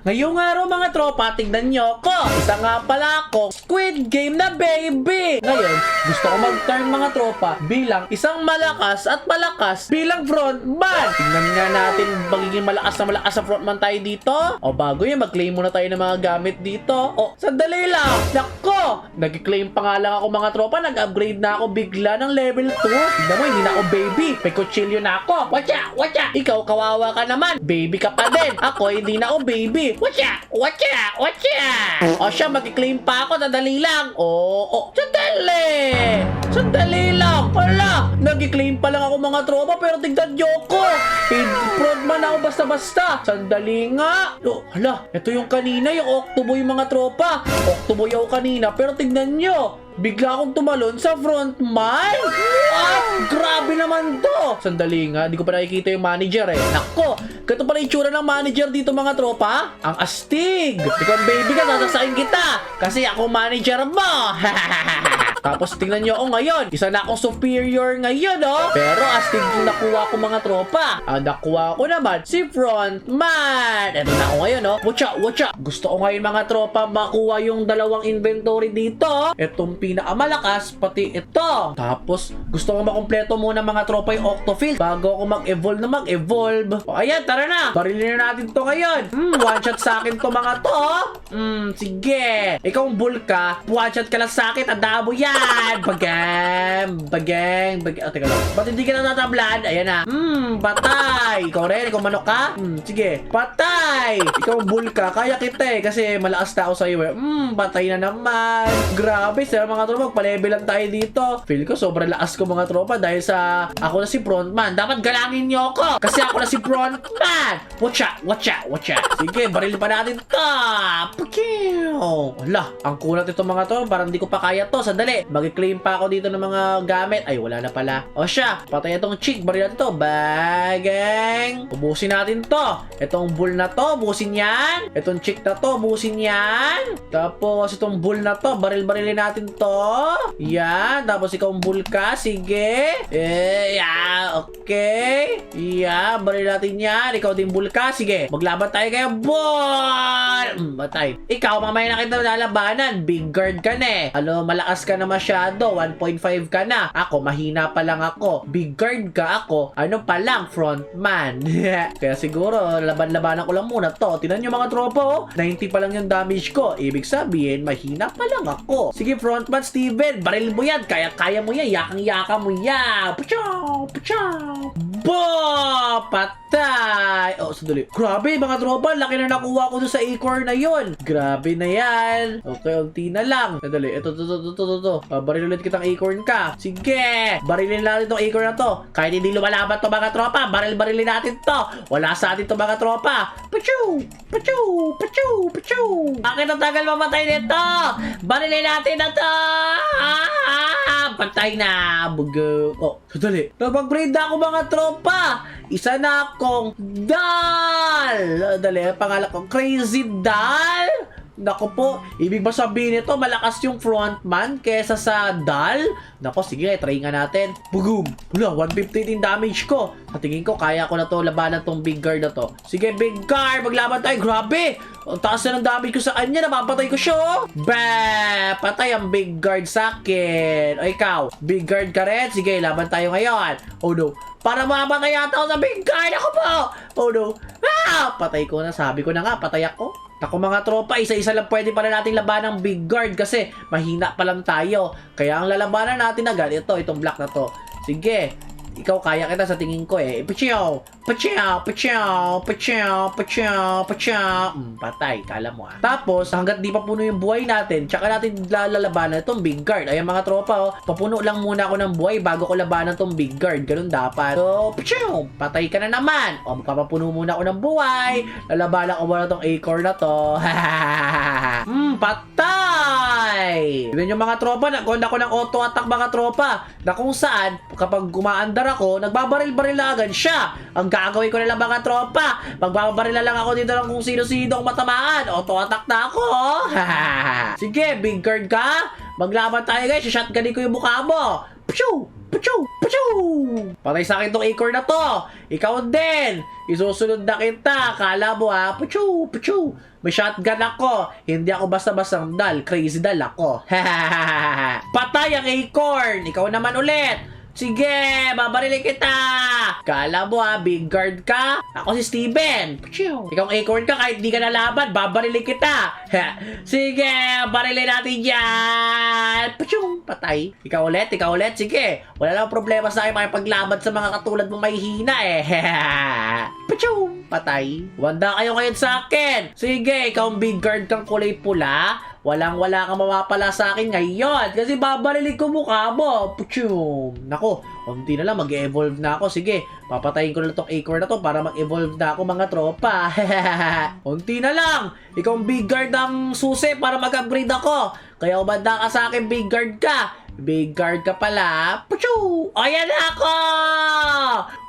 Ngayong araw mga tropa, tignan nyo ko. Isa nga pala ako, Squid Game na baby. Ngayon, gusto ko mag-turn mga tropa bilang isang malakas at malakas bilang frontman. Tignan nga natin magiging malakas na frontman tayo dito. O bago yun, mag-claim muna tayo ng mga gamit dito. O, sandali lang. Nako, nag-claim pa nga lang ako mga tropa. Nag-upgrade na ako bigla ng level 2. Tignan mo, hindi na ako baby. May kutsilyo na ako. Watcha, watcha. Ikaw, kawawa ka naman. Baby ka pa din. Ako, hindi na ako baby. Watcha! Watcha! Watcha! O siya, mag-claim pa ako. Sandali lang. Oo. Sandali! Sandali lang. Wala. Nag-claim pa lang ako mga tropa pero tignan nyo ko. Frontman ako basta-basta. Sandali nga. Oh, hala. Ito yung kanina, yung Octoboy mga tropa. Octoboy ako kanina pero tignan nyo. Bigla akong tumalon sa frontman. Ah, grabe naman to. Sandali nga, di ko pa nakikita yung manager eh. Nako, ganito pala yung tsura ng manager dito mga tropa. Ang astig. Ikaw baby ka, sasasakin kita. Kasi ako manager mo. Tapos tingnan nyo ako ngayon. Isa na akong superior ngayon, oh. Pero astig yung nakuha ko mga tropa. Ang nakuha ko naman, si frontman. Eto na ako ngayon, oh. Watcha, watcha. Gusto ko ngayon mga tropa makuha yung dalawang inventory dito. Etong pinakamalakas, pati ito. Tapos, gusto ko makumpleto muna mga tropa yung Octofield bago ako mag-evolve na mag-evolve. O ayan, tara na. Barilin na natin to ngayon. One shot sa akin to mga to. Sige. Ikaw ang bull ka. One shot ka lang sa akin. Tandaan mo yan. Bagam. Oh, teka lang. Ba't hindi ka na natablan? Ayan na. Patay. Ikaw rin. Ikaw manok ka? Sige. Patay. Ikaw ang bull ka. Kaya kita eh. Kasi malakas na ako sa'yo eh. Patay na naman. Grabe. Sir mga tropa, magpa-level lang tayo dito. Feel ko sobrang lakas ko mga tropa dahil sa ako na si frontman. Dapat galangin nyo ako kasi ako na si frontman. Watcha, watcha, watcha. Sige, baril pa natin to. Wala, ang kulat ito mga to. Parang hindi ko pa kaya to. Sandali, mag-claim pa ako dito ng mga gamit. Ay, wala na pala. O siya, patay itong chick. Baril natin to. Bagang. Ubusin natin to. Itong bull na to, ubusin yan. Itong chick na to, ubusin yan. Tapos itong bull na to, baril-barilin natin to. Yan. Tapos ikaw ang bull ka. Sige. Yeah. Okay. Yeah. Baril natin yan. Ikaw din bull ka. Sige. Maglaban tayo kaya. Bull! Batay. Ikaw, mamaya na kita lalabanan. Big guard ka na eh. Ano, malakas ka na masyado. 1.5 ka na. Ako, mahina pa lang ako. Big guard ka ako. Ano pa lang, frontman. Kaya siguro, laban-labanan ko lang muna to. Tingnan nyo mga tropa, oh. 90 pa lang yung damage ko. Ibig sabihin, mahina pa lang ako. Sige, frontman Steven, baril mo yan. Kaya mo yan. Yakang-yaka mo yan. Pachaw! Pachaw! Bo! Patay! Oh, sandali. Grabe, mga tropa. Laki na nakuha ko doon sa acorn na yun. Grabe na yan. Okay, unti na lang. Sandali. Ito. Baril ulit kitang acorn ka. Sige. Barilin natin itong acorn na to. Kahit hindi lumalaban to mga tropa. Barilin natin to. Wala sa atin to mga tropa. Pachaw! Pachaw! Pachaw! Pachaw! Bakit ang tagal mamatay nito? Barilin natin na to! Patay na. Bugo. Oh, sandali. Nag-upgrade na ako mga tropa. Isa na akong Dal. Dali, pangalan ko Crazy Dal. Nako po, ibig ba sabihin nito malakas yung frontman kesa sa Dal? Nako, sige, try nga natin. Boom! Wala, 150 din damage ko. Sa tingin ko, kaya ko na to labanan tong big guard na to. Sige, big guard, maglaban tayo. Grabe! Ang taas na ng damage ko sa kanya, napapatay ko siya, oh. Bah! Patay ang big guard sa akin. O ikaw, big guard ka rin? Sige, laban tayo ngayon. Oh no, para mamatay yata ako sa big guard. Ako po! Oh no. Ah! Patay ko na, sabi ko na nga, patay ako. Ako mga tropa, isa-isa lang pwede pala nating labanan ng big guard kasi mahina pa lang tayo. Kaya ang lalabanan natin agad, itong black na to. Sige, ikaw kaya kita sa tingin ko eh. Pachaw! Pachaw! Pachaw! Pachaw! Pachaw! Pachaw! Patay, kala mo ah. Tapos, hanggat di pa puno yung buhay natin, tsaka natin lalabanan itong big guard. Ayan mga tropa, oh. Papuno lang muna ako ng buhay bago ko labanan itong big guard. Ganun dapat. So, pachaw! Patay ka na naman. O, magpapapuno muna ako ng buhay. Lalabanan ko muna itong acorn na to. Patay! Tignan yung mga tropa, nag-on ako ng auto-attack mga tropa. Na kung saan, kapag gumaandar ako, nagbabaril-baril na agad siya. Ang gagawin ko na lang mga tropa, magbabaril na lang ako dito ng kung sino-sino ang matamaan. Auto-attack na ako. Sige, big guard ka. Maglaban tayo guys, shotgunin ko yung mukha mo. Pshoo! Puchu! Puchu! Patay sa akin tong acorn na to. Ikaw din. Isusunod na kita. Kala mo ha? Puchu! Puchu! May shotgun ako. Hindi ako basta-bastang dal. Crazy dal ako. Patay ang acorn. Ikaw naman ulit. Sige, babarilin kita! Kala mo ha, big guard ka? Ako si Steven. Puchu. Ikaw ang acorn ka, kahit di ka nalaban, babarilin kita. Sige, barilin natin yan. Puchu. Patay. Ikaw ulit. Sige, wala lang problema sa akin makipaglaban sa mga katulad mong mahihina eh. Puchu. Patay. Wanda kayo ngayon sa akin. Sige, ikaw ang big guard kang kulay pula. Walang-wala kang mawapala sa akin ngayon kasi babalilig ko mukha mo. Puchum. Nako, konti na lang mag-evolve na ako. Sige, papatayin ko na lang tong acorn na to para mag-evolve na ako mga tropa. Konti na lang. Ikaw ang big guard ng susi para mag-upgrade ako. Kaya umanda ka sa akin, big guard ka. Big guard ka pala. Puchu! Ayan ako!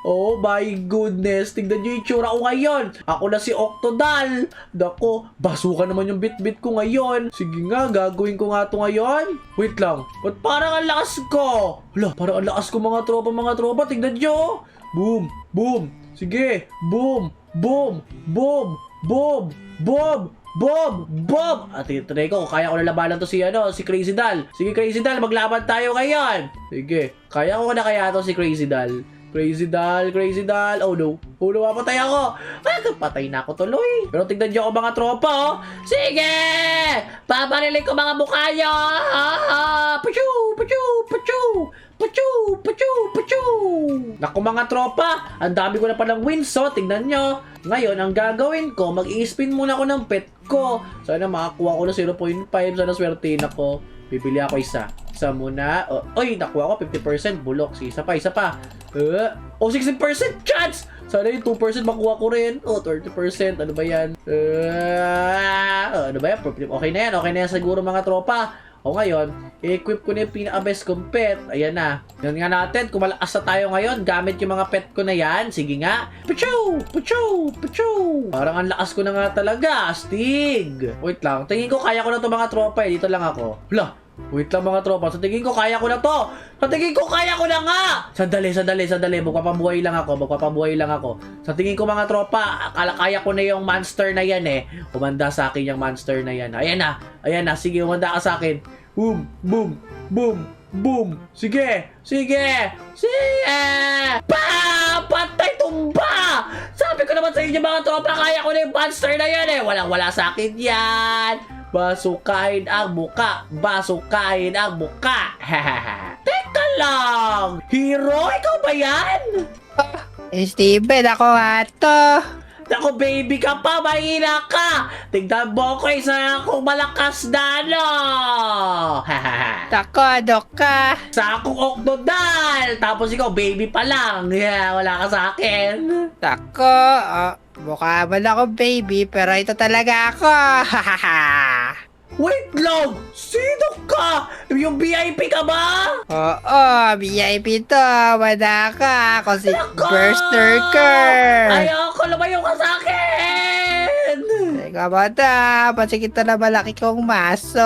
Oh my goodness. Tignan nyo yung itsura ko ngayon. Ako na si Octodal. Dako, basuka naman yung bit-bit ko ngayon. Sige nga, gagawin ko nga to ngayon. Wait lang. Ba't parang ang lakas ko? Hala, parang ang lakas ko mga tropa. Tignan nyo. Boom! Boom! Sige! Boom! Boom! Boom! Boom! Boom! Bob! Bob! At itry ko, kaya ko na labanan to si Crazy Dal. Sige, Crazy Dal, maglaban tayo ngayon. Sige, kaya ko na kaya to si Crazy Dal. Crazy Dal. Oh no, mapatay ako. Patay na ako tuloy. Pero tignan nyo ako mga tropa, oh. Sige! Paparilin ko mga mukha nyo! Puchu! Puchu! Puchu! Puchu! Puchu! Puchu! Naku mga tropa, ang dami ko na palang wins, so tignan nyo. Ngayon, ang gagawin ko, mag-i-spin muna ako ng pet ko. Sana makakuha ko na 0.5. Sana swertein ako. Bibili ako isa. Isa muna. Oy, nakuha ko 50%. Bulok. Isa pa. 60% chance! Sana yung 2% makuha ko rin. 30%. Ano ba yan? Ano ba yan? Okay na yan siguro mga tropa. O ngayon, i-equip ko na yung pinaka-best kong pet. Ayan na. Yan nga natin. Kung malakas na tayo ngayon, gamit yung mga pet ko na yan. Sige nga. Puchu! Puchu! Puchu! Parang ang lakas ko na nga talaga. Astig! Wait lang. Tingin ko kaya ko na to mga tropa eh. Dito lang ako. Hala! Wait lang mga tropa. Sa tingin ko kaya ko na to. Sa tingin ko kaya ko na nga. Sandali. Magpapabuhay lang ako. Sa tingin ko mga tropa, kaya ko na yung monster na yan eh. Umanda sa akin yung monster na yan. Ayan na. Sige, umanda ka sa akin. Boom. Boom. Boom. Boom. Sige. Patay tumba. Sabi ko naman sa inyo mga tropa, kaya ko na yung monster na yan eh. Walang-wala sa akin yan. Basukain ang muka. Teka lang. Hero, ikaw ba yan? Steven, ako nga to. Naku, baby ka pa, mahina ka. Tignan mo ko, isa akong malakas na Tako, dok ka. Sa akong Octodal. Tapos ikaw, baby pa lang. Yeah, wala ka sa akin. Tako, mukha man ako baby, pero ito talaga ako. Wait lang! Sino ka? Yung VIP ka ba? Oo, VIP to. Wala ka. Ako si Nako! Berserker. Ayoko, lumayo ka sa akin! Teka ba ta? Pasikita na malaki kong maso.